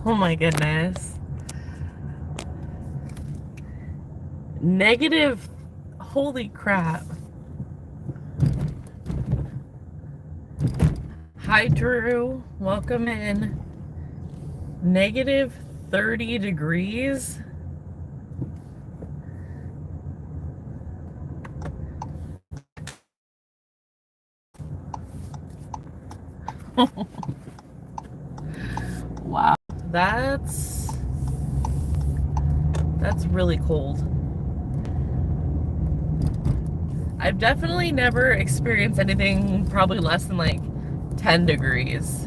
Oh my goodness. Negative. Holy crap. Hi, Drew. Welcome in. Negative 30 degrees. Wow. That's really cold. I've definitely never experienced anything probably less than like 10 degrees.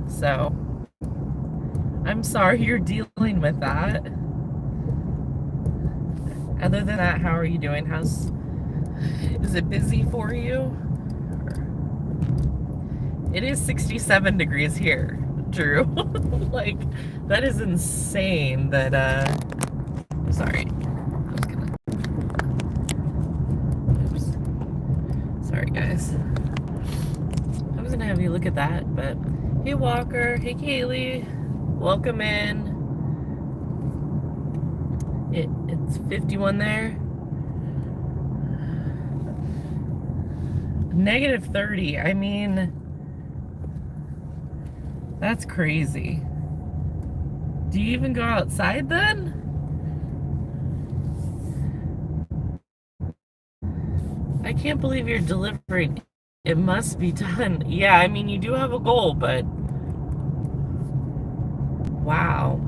So, I'm sorry you're dealing with that. Other than that, how are you doing? Is it busy for you? It is 67 degrees here, Drew. Like, that is insane that, sorry. Oops. Sorry, guys. I was gonna have you look at that, but hey, Walker. Hey, Kaylee. Welcome in. It's 51 there. Negative 30. I mean, that's crazy. Do you even go outside then? I can't believe you're delivering. It must be done. Yeah, I mean, you do have a goal, but wow.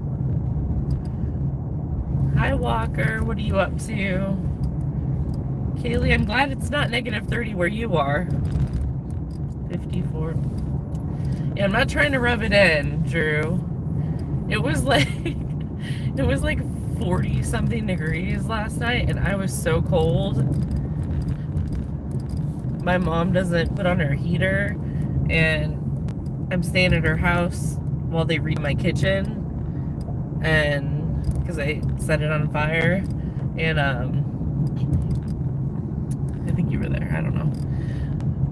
Hi, Walker. What are you up to? Kaylee, I'm glad it's not negative 30 where you are. 54. Yeah, I'm not trying to rub it in, Drew. It was like 40 something degrees last night, and I was so cold. My mom doesn't put on her heater, and I'm staying at her house while they read my kitchen, and because I set it on fire, and I think you were there. I don't know,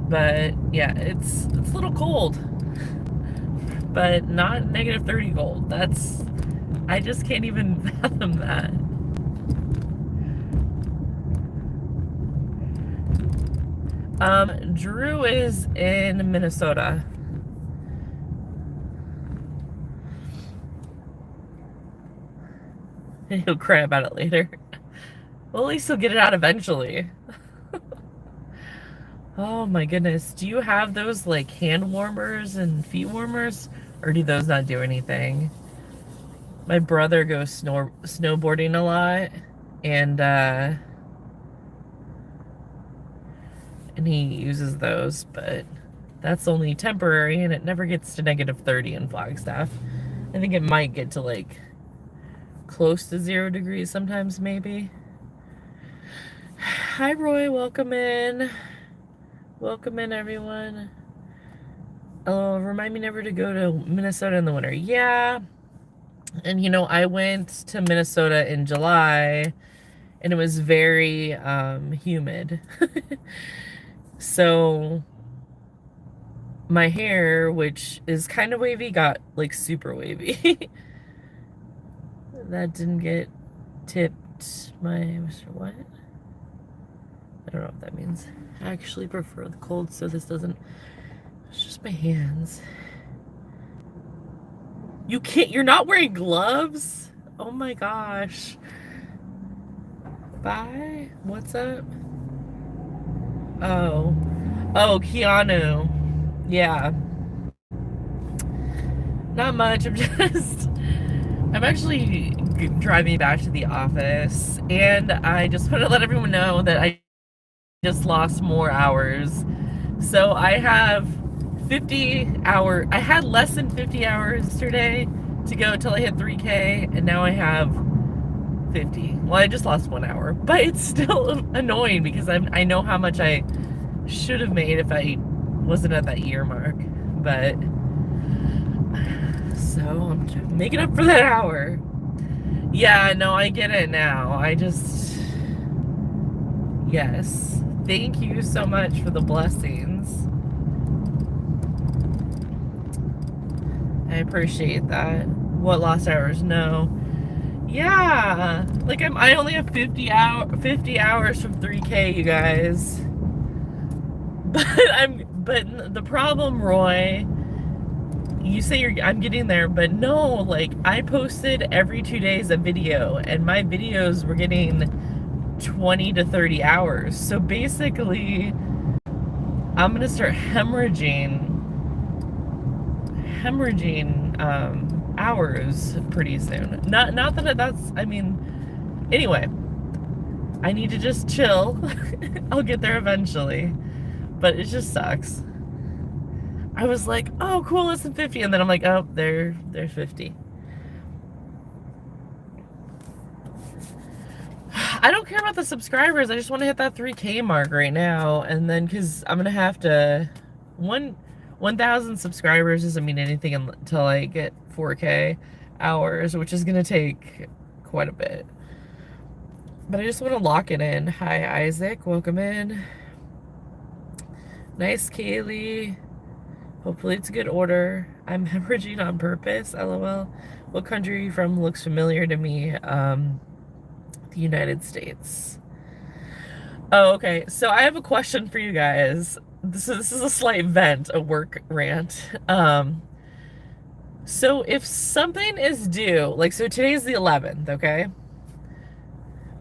but yeah, it's a little cold, but not negative 30 cold. I just can't even fathom that. Drew is in Minnesota. He'll cry about it later. Well, at least he'll get it out eventually. Oh my goodness. Do you have those like hand warmers and feet warmers? Or do those not do anything? My brother goes snowboarding a lot, and he uses those, but that's only temporary and it never gets to negative 30 in Flagstaff. I think it might get to like close to 0 degrees sometimes, maybe. Hi, Roy. Welcome in. Welcome in, everyone. Oh, remind me never to go to Minnesota in the winter. Yeah. And, I went to Minnesota in July, and it was very humid. So my hair, which is kind of wavy, got like super wavy. That didn't get tipped. What? I don't know what that means. I actually prefer the cold, so this doesn't. It's just my hands. You're not wearing gloves? Oh my gosh. Bye. What's up? Oh. Oh, Keanu. Yeah. Not much. I'm actually driving back to the office, and I just want to let everyone know that I just lost more hours. So I have 50 hours. I had less than 50 hours yesterday to go until I hit 3K, and now I have 50. Well, I just lost 1 hour, but it's still annoying because I know how much I should have made if I wasn't at that year mark. But so I'm making up for that hour. Yeah, no, I get it now. Yes. Thank you so much for the blessings. I appreciate that. What lost hours? No. Yeah, like I only have 50 hours from 3K, you guys. But the problem, Roy, you say I'm getting there, but no, like I posted every 2 days a video, and my videos were getting 20 to 30 hours. So basically, I'm gonna start hemorrhaging hours pretty soon. Not that that's, I mean, anyway, I need to just chill. I'll get there eventually, but it just sucks. I was like, oh cool, less than 50, and then I'm like, oh, they're 50. I don't care about the subscribers. I just want to hit that 3K mark right now, and then because I'm gonna have to 1,000 subscribers doesn't mean anything until I get 4K hours, which is gonna take quite a bit. But I just want to lock it in. Hi Isaac, welcome in. Nice, Kaylee. Hopefully it's a good order. I'm hemorrhaging on purpose, LOL. What country are you from? Looks familiar to me. The United States. Oh, okay. So I have a question for you guys. This is a slight vent, a work rant. So if something is due, like, so today's the 11th, okay?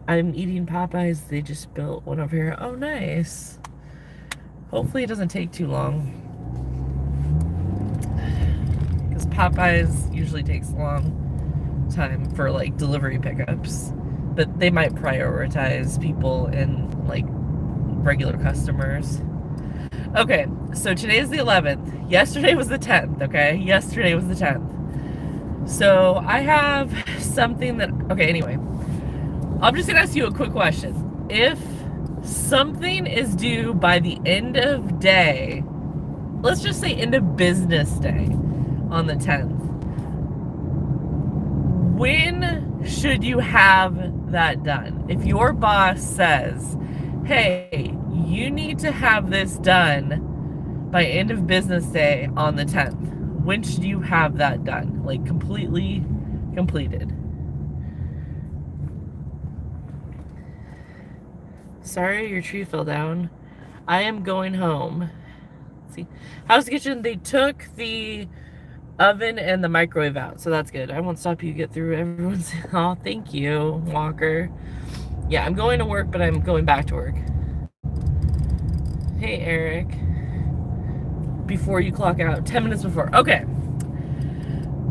I'm eating Popeyes. They just built one over here. Oh, nice. Hopefully it doesn't take too long. Because Popeyes usually takes a long time for, like, delivery pickups. But they might prioritize people in, like, regular customers. Okay, so today's the 11th. Yesterday was the 10th, okay? Yesterday was the 10th. So I have something that... Okay, anyway. I'm just going to ask you a quick question. If something is due by the end of day, let's just say end of business day on the 10th, when should you have that done? If your boss says, hey, you need to have this done by end of business day on the 10th, when should you have that done? Like, completely completed. Sorry, your tree fell down. I am going home. Let's see. House Kitchen, they took the oven and the microwave out, so that's good. I won't stop you get through everyone's... Oh, thank you, Walker. Yeah, I'm going to work, but I'm going back to work. Hey, Eric. Before you clock out, 10 minutes before. Okay.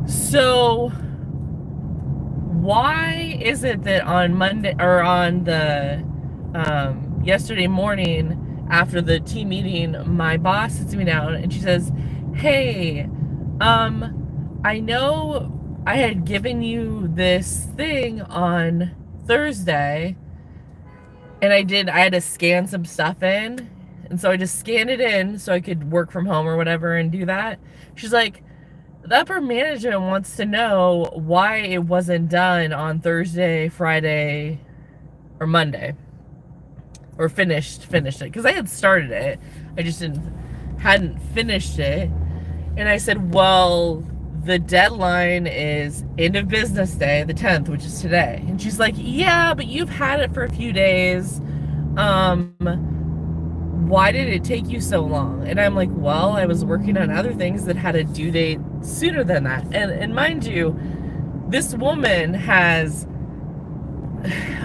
So, why is it that on Monday, or on the yesterday morning after the team meeting, my boss sits me down and she says, hey, I know I had given you this thing on Thursday, and I had to scan some stuff in, and so I just scanned it in so I could work from home or whatever and do that. She's like, the upper management wants to know why it wasn't done on Thursday, Friday, or Monday, or finished it, because I had started it, I just hadn't finished it. And I said, well, the deadline is end of business day, the 10th, which is today. And she's like, yeah, but you've had it for a few days. Why did it take you so long? And I'm like, well, I was working on other things that had a due date sooner than that. And mind you, this woman has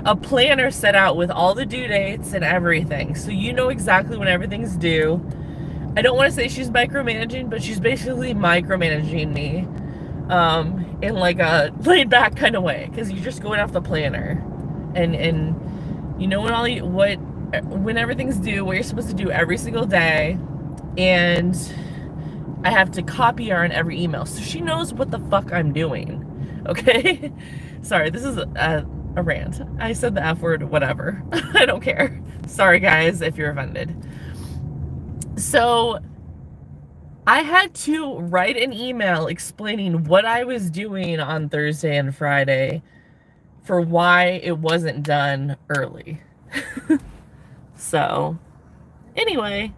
a planner set out with all the due dates and everything. So you know exactly when everything's due. I don't want to say she's micromanaging, but she's basically micromanaging me in like a laid back kind of way, because you're just going off the planner, and you know when everything's due, what you're supposed to do every single day, and I have to copy her in every email so she knows what the fuck I'm doing. Okay? Sorry, this is a rant. I said the F word, whatever. I don't care. Sorry guys if you're offended. So I had to write an email explaining what I was doing on Thursday and Friday for why it wasn't done early. So, anyway.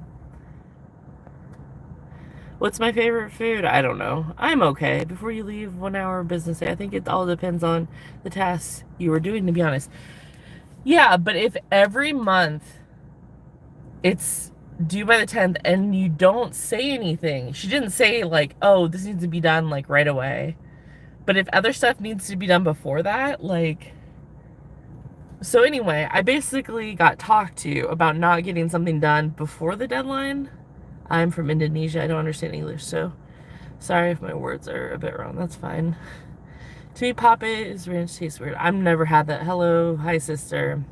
What's my favorite food? I don't know. I'm okay. Before you leave 1 hour business day, I think it all depends on the tasks you were doing, to be honest. Yeah, but if every month it's due by the 10th and you don't say anything, she didn't say, like, oh, this needs to be done, like, right away. But if other stuff needs to be done before that, like, so anyway, I basically got talked to about not getting something done before the deadline. I'm from Indonesia. I don't understand English, so sorry if my words are a bit wrong. That's fine. To me, papa is ranch tastes weird. I've never had that. Hello, hi sister.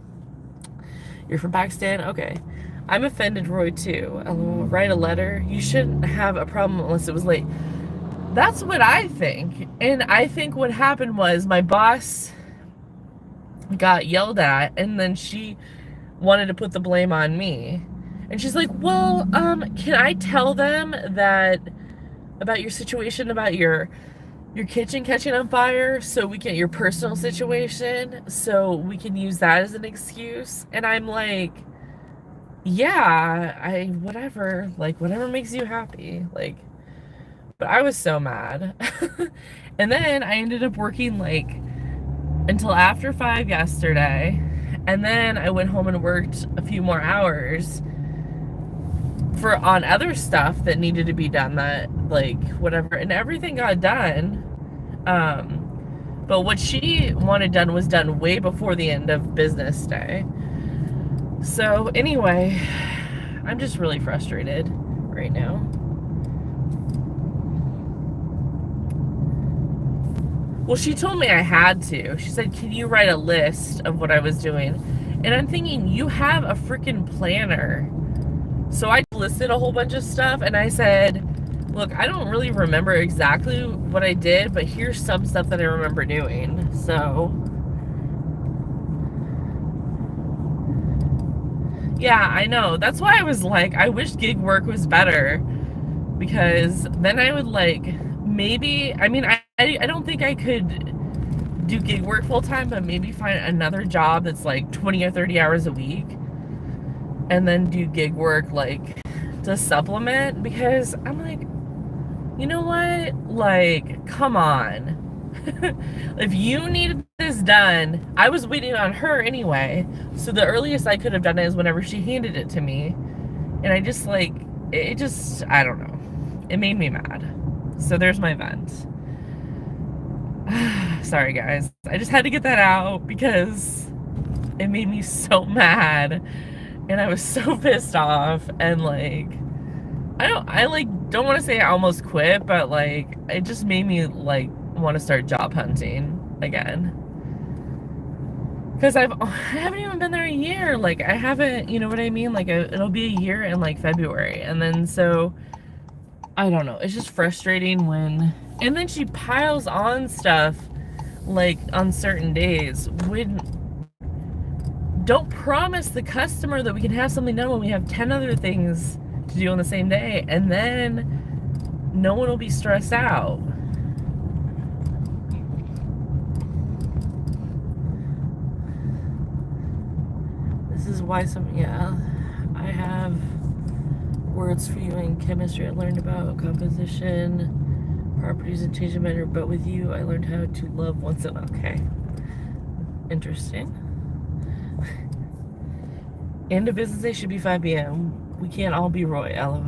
You're from Pakistan? Okay. I'm offended, Roy, too. LOL. Write a letter. You shouldn't have a problem unless it was late. That's what I think. And I think what happened was my boss got yelled at, and then she wanted to put the blame on me. And she's like, well, can I tell them that about your situation, about your kitchen catching on fire, so we can, your personal situation, so we can use that as an excuse? And I'm like, yeah, whatever, like, whatever makes you happy, like, but I was so mad. And then I ended up working, like, until after 5 yesterday, and then I went home and worked a few more hours on other stuff that needed to be done, that, like, whatever, and everything got done. But what she wanted done was done way before the end of business day. So anyway, I'm just really frustrated right now. Well, she told me I had to. She said, can you write a list of what I was doing? And I'm thinking, you have a freaking planner. So I listed a whole bunch of stuff, and I said, look, I don't really remember exactly what I did, but here's some stuff that I remember doing. So yeah, I know. That's why I was like, I wish gig work was better, because then I would, like, maybe, I mean, I don't think I could do gig work full time, but maybe find another job that's like 20 or 30 hours a week, and then do gig work, like, to supplement, because I'm like, you know what? Like, come on. If you needed this done, I was waiting on her anyway, so the earliest I could have done it is whenever she handed it to me. And I just, like, it just, I don't know. It made me mad. So there's my vent. Sorry, guys. I just had to get that out because it made me so mad. And I was so pissed off. And, like, I don't want to say I almost quit, but, like, it just made me, like, want to start job hunting again. Because I haven't even been there a year. Like, I haven't, you know what I mean? Like, it'll be a year in, like, February. And then, so, I don't know. It's just frustrating when, and then she piles on stuff, like, on certain days. Don't promise the customer that we can have something done when we have 10 other things to do on the same day, and then no one will be stressed out. This is why yeah, I have words for you in chemistry. I learned about composition, properties, and change of matter, but with you, I learned how to love once in, okay. Interesting. End of business day should be 5 p.m. We can't all be Roy, lol.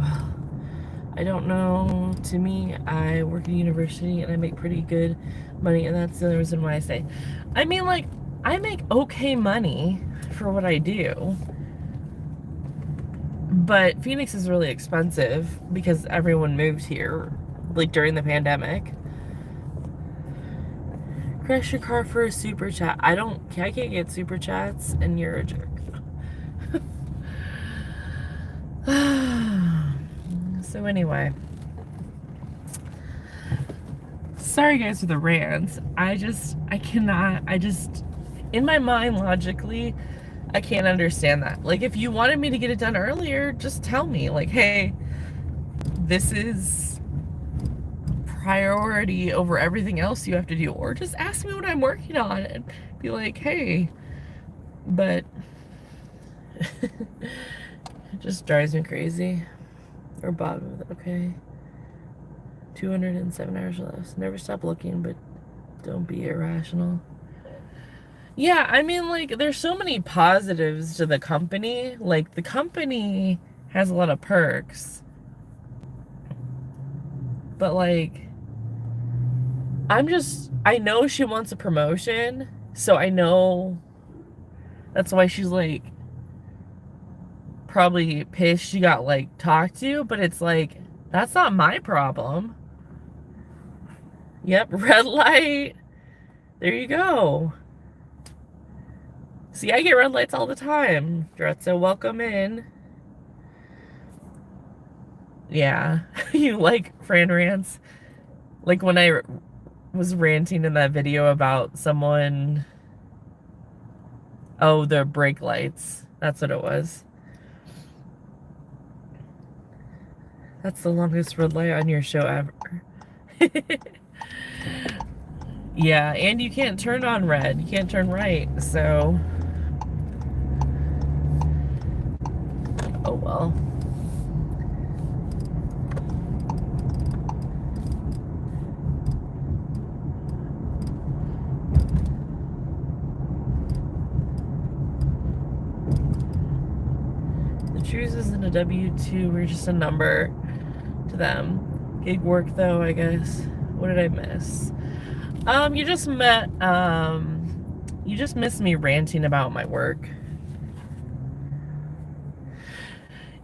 I don't know. To me, I work at a university and I make pretty good money, and that's the reason why I say. I mean, like, I make okay money for what I do, but Phoenix is really expensive because everyone moved here, like, during the pandemic. Crash your car for a super chat. I can't get super chats, and you're a jerk. So anyway, sorry guys for the rants. I cannot, in my mind, logically, I can't understand that. Like, if you wanted me to get it done earlier, just tell me, like, hey, this is priority over everything else you have to do, or just ask me what I'm working on and be like, hey. But it just drives me crazy. Or Bob, okay. 207 hours left. Never stop looking, but don't be irrational. Yeah, I mean, like, there's so many positives to the company. Like, the company has a lot of perks. But, like, I know she wants a promotion, so I know that's why she's, like, probably pissed she got, like, talked to, but it's like, that's not my problem. Yep, red light. There you go. See, I get red lights all the time. Drezzo, welcome in. Yeah, you like Fran rants? Like when I was ranting in that video about someone... Oh, the brake lights. That's what it was. That's the longest red light on your show ever. Yeah, and you can't turn on red. You can't turn right, so... Oh well. The truth isn't a W-2, we're just a number to them. Gig work though, I guess. What did I miss? You just missed me ranting about my work.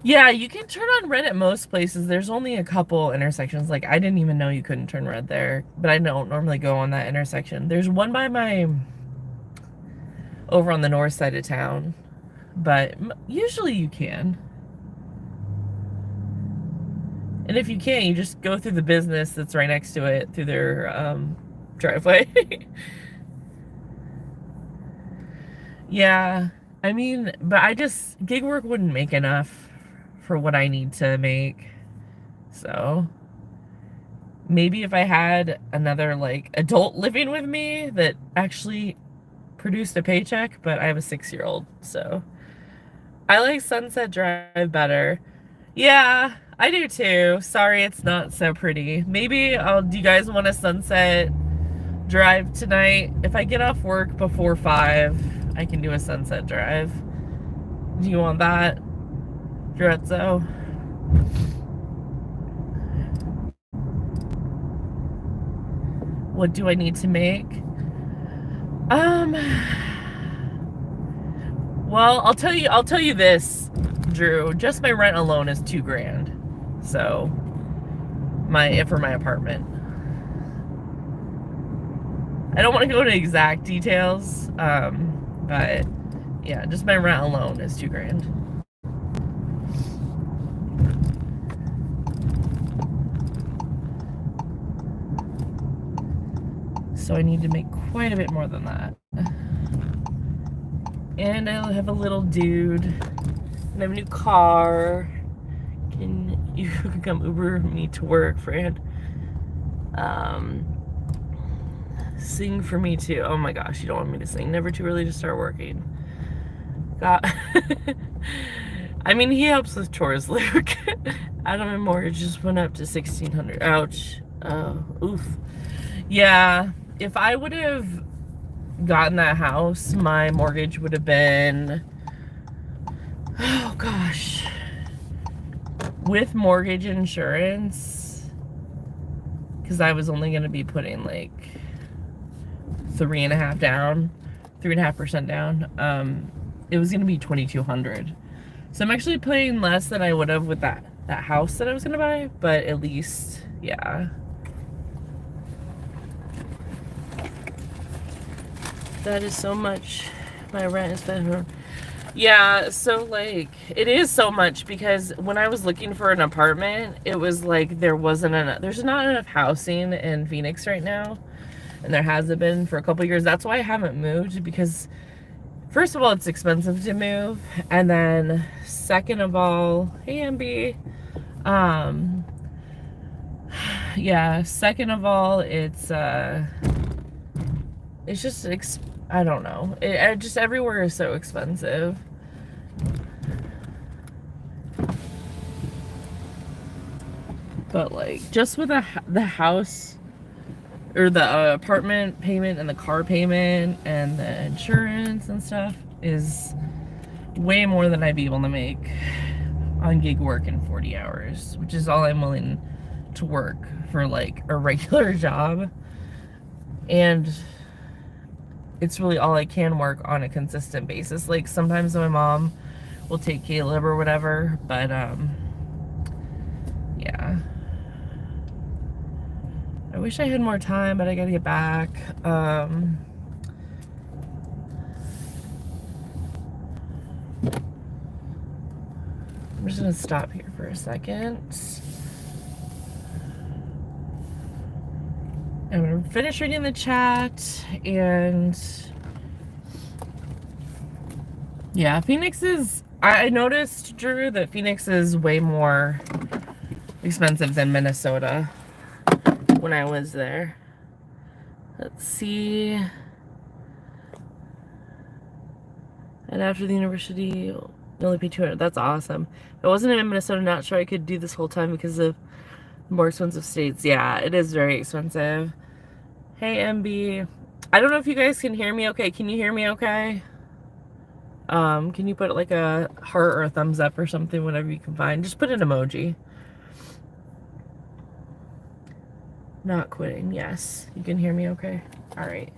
Yeah, you can turn on red at most places. There's only a couple intersections. Like, I didn't even know you couldn't turn red there, but I don't normally go on that intersection. There's one by over on the north side of town, but usually you can. And if you can't, you just go through the business that's right next to it, through their driveway. Yeah, I mean, but gig work wouldn't make enough for what I need to make. So maybe if I had another, like, adult living with me that actually produced a paycheck, but I have a 6-year-old, so I like Sunset Drive better. Yeah, I do too. Sorry it's not so pretty. Maybe do you guys want a Sunset Drive tonight? If I get off work before 5, I can do a Sunset Drive. Do you want that, Drezzo? What do I need to make? Well, I'll tell you this, Drew. Just my rent alone is $2,000. So, for my apartment. I don't want to go into exact details, but yeah, just my rent alone is $2,000. So I need to make quite a bit more than that. And I have a little dude. And I have a new car. Can you come Uber me to work, Fran? Sing for me too. Oh my gosh, you don't want me to sing. Never too early to start working. God. I mean, he helps with chores, Luke. Adam and mortgage just went up to $1,600. Ouch. Oof. Yeah, if I would have gotten that house, my mortgage would have been, oh gosh, with mortgage insurance, because I was only going to be putting like 3.5% down. It was going to be $2,200. So I'm actually paying less than I would have with that house that I was going to buy, but at least, yeah. That is so much. My rent is better. Yeah, so like, it is so much because when I was looking for an apartment, it was like there's not enough housing in Phoenix right now. And there hasn't been for a couple years. That's why I haven't moved, because first of all, it's expensive to move. And then second of all, hey Ambi. Yeah, second of all, it's just I don't know. Just everywhere is so expensive. But like just with the house or the apartment payment and the car payment and the insurance and stuff is way more than I'd be able to make on gig work in 40 hours, which is all I'm willing to work for like a regular job. And it's really all I can work on a consistent basis. Like sometimes my mom will take Caleb or whatever, but yeah. I wish I had more time, but I gotta get back. I'm just gonna stop here for a second. I'm gonna finish reading the chat, and yeah, Phoenix is, I noticed, Drew, that Phoenix is way more expensive than Minnesota when I was there. Let's see. And after the university, you only pay $200. That's awesome. If I wasn't in Minnesota, not sure I could do this whole time because of more expensive states. Yeah, it is very expensive. Hey, MB. I don't know if you guys can hear me okay. Can you hear me okay? Can you put like a heart or a thumbs up or something, whatever you can find. Just put an emoji. Not quitting. Yes. You can hear me okay? All right.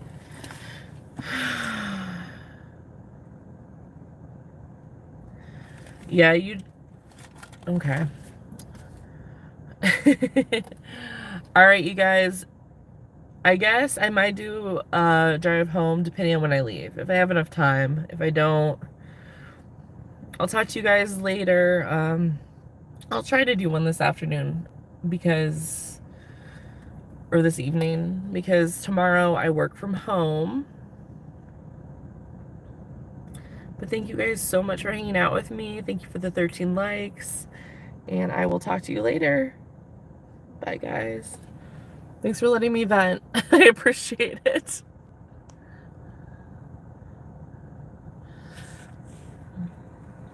Yeah, you... Okay. All right, you guys. I guess I might do a drive home depending on when I leave. If I have enough time. If I don't, I'll talk to you guys later. I'll try to do one this afternoon because... or this evening, because tomorrow I work from home. But thank you guys so much for hanging out with me. Thank you for the 13 likes. And I will talk to you later. Bye, guys. Thanks for letting me vent. I appreciate it.